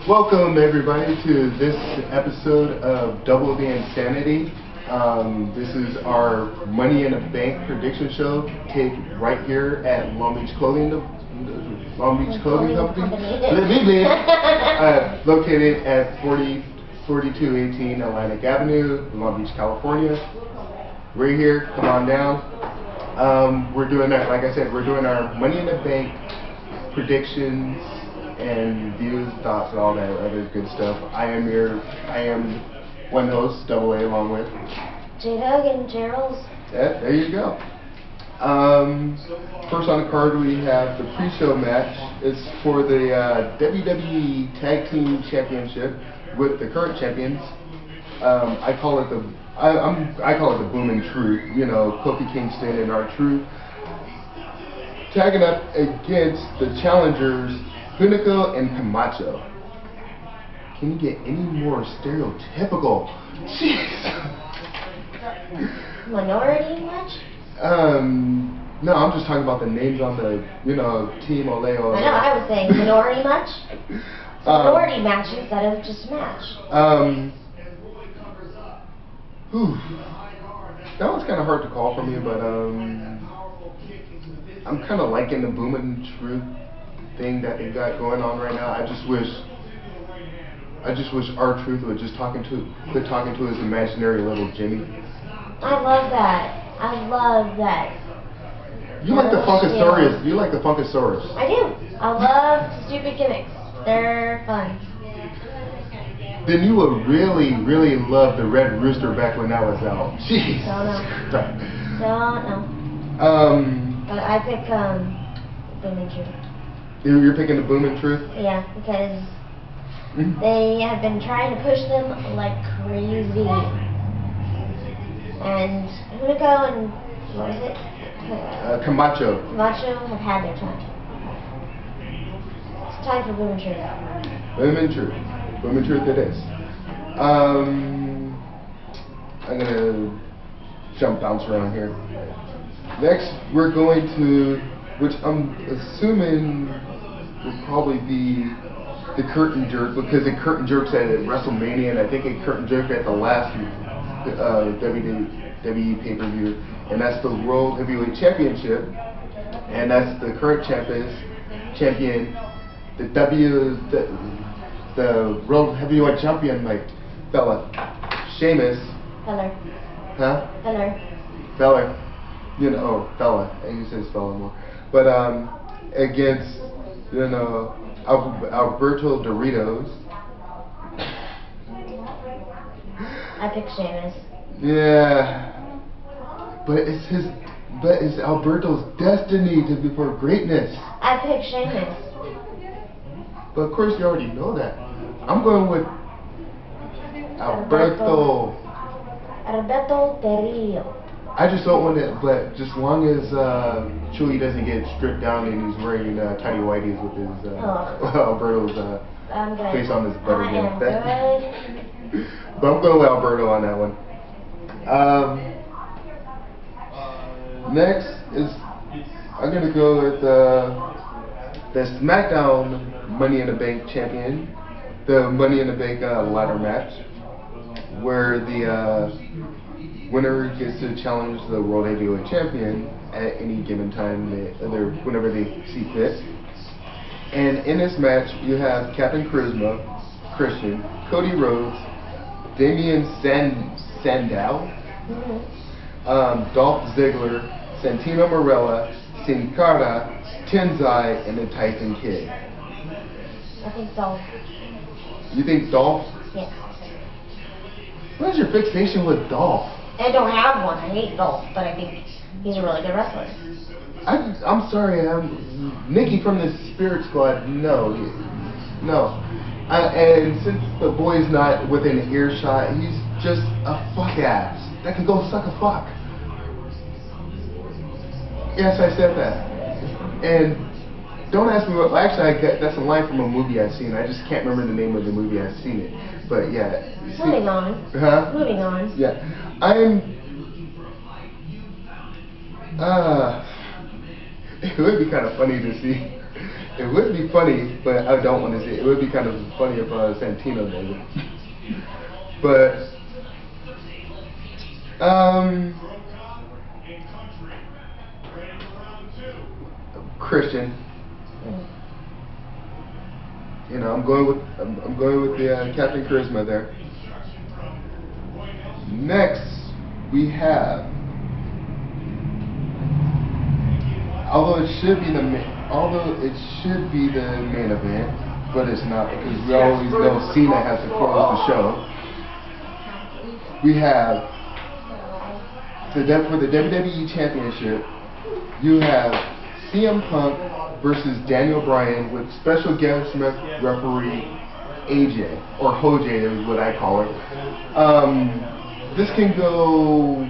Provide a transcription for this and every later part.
Welcome everybody to this episode of Double the Insanity. This is our Money in a Bank prediction show, taped right here at Long Beach Clothing Company, located at 4218 Atlantic Avenue, Long Beach, California. We're here. Come on down. We're doing that. Like I said, we're doing our Money in the Bank predictions and views, thoughts, and all that other good stuff. I am one host, Double A, along with Jade Hogan, Gerald's. Yeah, there you go. First on the card we have the pre-show match. It's for the WWE Tag Team Championship with the current champions. I call it the Booming Truth. You know, Kofi Kingston and R-Truth tagging up against the challengers Hunico and Camacho. Can you get any more stereotypical? Jeez. Minority match? No, I'm just talking about the names on the, Team Oleo. I know, I was saying minority match. Minority match instead of just match. That was kind of hard to call for me, but I'm kind of liking the Booming Truth thing that they got going on right now. I just wish R-Truth would just quit talking to his imaginary little Jimmy. I love that. You like the Funkasaurus. You like the Funkasaurus. I do. I love stupid gimmicks. They're fun. Then you would really, really love the Red Rooster back when that was out. Jeez. Don't know. But I pick Booming Truth. You're picking the Booming Truth? Yeah, because they have been trying to push them like crazy. And Hunico and, what is it? Camacho. Camacho have had their time. It's time for Booming Truth. Booming Truth. Booming Truth it is. I'm going to bounce around here. Next, we're going to, which I'm assuming will probably be the curtain jerk, because it curtain jerks at WrestleMania, and I think it curtain jerked at the last WWE pay-per-view, and that's the World Heavyweight Championship, and that's the current champion, the World Heavyweight Champion, fella, Sheamus. Feller. Huh? Feller. Fella. I use his fella more. But against, Alberto Doritos. I pick Sheamus. Yeah. But it's Alberto's destiny to be for greatness. I pick Sheamus. But of course you already know that. I'm going with Alberto Del Rio. I just don't want it, but just long as Chewy doesn't get stripped down and he's wearing tiny whities with his Alberto's face on his butt again. But I'm going with Alberto on that one. Next is I'm gonna go with the SmackDown Money in the Bank champion, the Money in the Bank ladder match, where the winner gets to challenge the World Heavyweight Champion at any given time, whenever they see fit. And in this match, you have Captain Christian, Cody Rhodes, Damian Sandow, Dolph Ziggler, Santino Marella, Sin Cara, Tenzai, and the Tyson Kid. I think Dolph. You think Dolph? Yeah. What is your fixation with Dolph? I don't have one. I hate Dolph, but I think he's a really good wrestler. I'm sorry, Nikki from the Spirit Squad, no. And since the boy's not within earshot, he's just a fuck ass that can go suck a fuck. Yes, I said that. And don't ask me what. Actually, that's a line from a movie I've seen. I just can't remember the name of the movie I've seen it. But yeah. Moving on. Huh? Moving on. Yeah. It would be kind of funny to see It would be funny, but I don't want to see it. It would be kind of funny if Santino did it. But Christian. You know, I'm going with the Captain Charisma there. Next, we have, although it should be the main event, but it's not, because we always know Cena has to close the show. We have for the WWE Championship, you have CM Punk versus Daniel Bryan with special guest referee AJ, or Hoj is what I call it. This can go.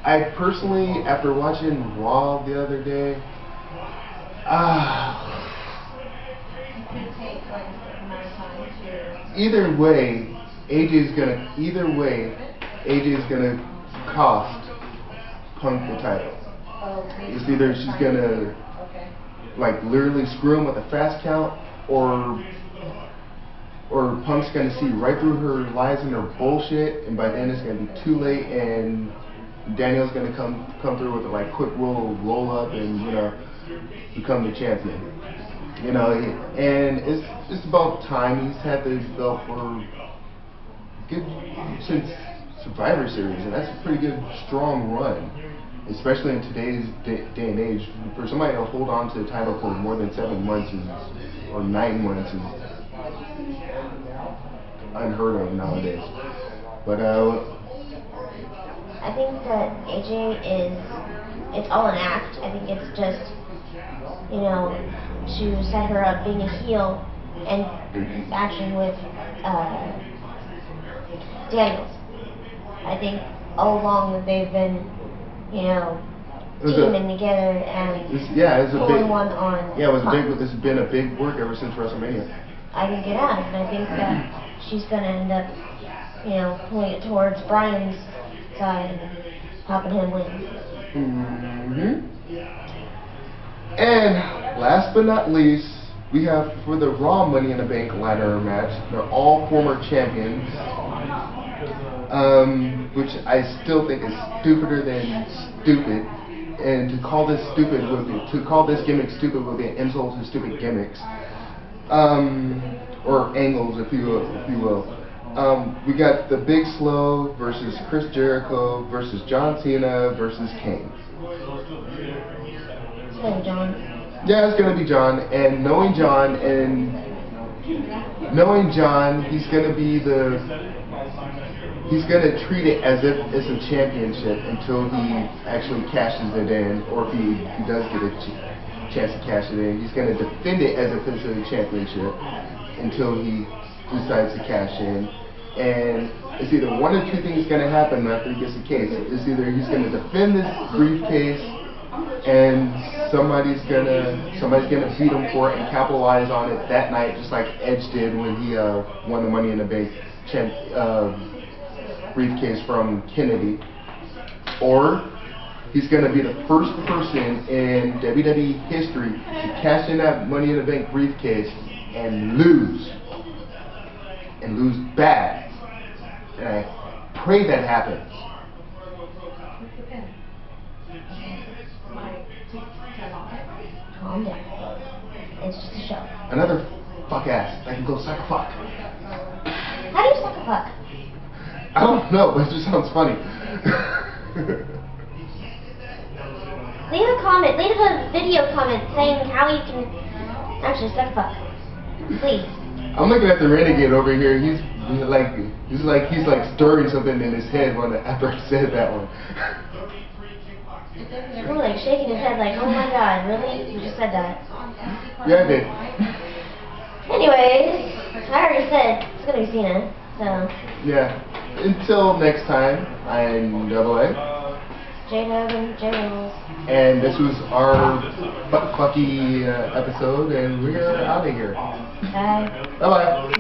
I personally, after watching Raw the other day, either way, AJ's gonna cost Punk the title. It's either she's gonna like literally screw him with a fast count, or Punk's gonna see right through her lies and her bullshit, and by then it's gonna be too late, and Daniel's gonna come through with a like quick roll up and, you know, become the champion. You know, and it's about time. He's had the belt for good since Survivor Series, and that's a pretty good strong run, especially in today's day and age. For somebody to hold on to the title for more than 7 months or 9 months is unheard of nowadays. But I think that AJ it's all an act. I think it's just, you know, to set her up being a heel and action with Daniels. I think all along that they've been, you know, teaming together and pulling one on. Yeah, it's been a big work ever since WrestleMania. I think it has, and I think that she's going to end up, you know, pulling it towards Bryan's side and helping him win. And last but not least, we have for the Raw Money in the Bank ladder match. They're all former champions, which I still think is stupider than stupid. And to call this gimmick stupid would be an insult to stupid gimmicks, or angles, if you will. We got the Big Slow versus Chris Jericho versus John Cena versus Kane. It's gonna be John. Yeah, it's gonna be John. And knowing John, he's gonna treat it as if it's a championship until he actually cashes it in, or if he does get a chance to cash it in. He's gonna defend it as if it's a championship until he decides to cash in. And it's either one or two things going to happen after he gets the case. It's either he's going to defend this briefcase, and somebody's gonna beat him for it and capitalize on it that night, just like Edge did when he won the Money in the Bank briefcase from Kennedy. Or he's going to be the first person in WWE history to cash in that Money in the Bank briefcase and lose bad. And I pray that happens. Calm down. It's just a show. Another fuck ass. I can go suck a fuck. How do you suck a fuck? I don't know, but it just sounds funny. Leave a comment. Leave a video comment saying how you can actually suck a fuck. Please. I'm looking at the Renegade over here. He's like stirring something in his head after I said that one. He's like shaking his head like, oh my god, really? You just said that? Yeah, I did. Anyways, I already said it's gonna be Cena, so. Yeah. Until next time, I'm Double A. Jade Hogan, Jade Hogan. And this was our fucky episode, and we're out of here. Bye. Bye-bye.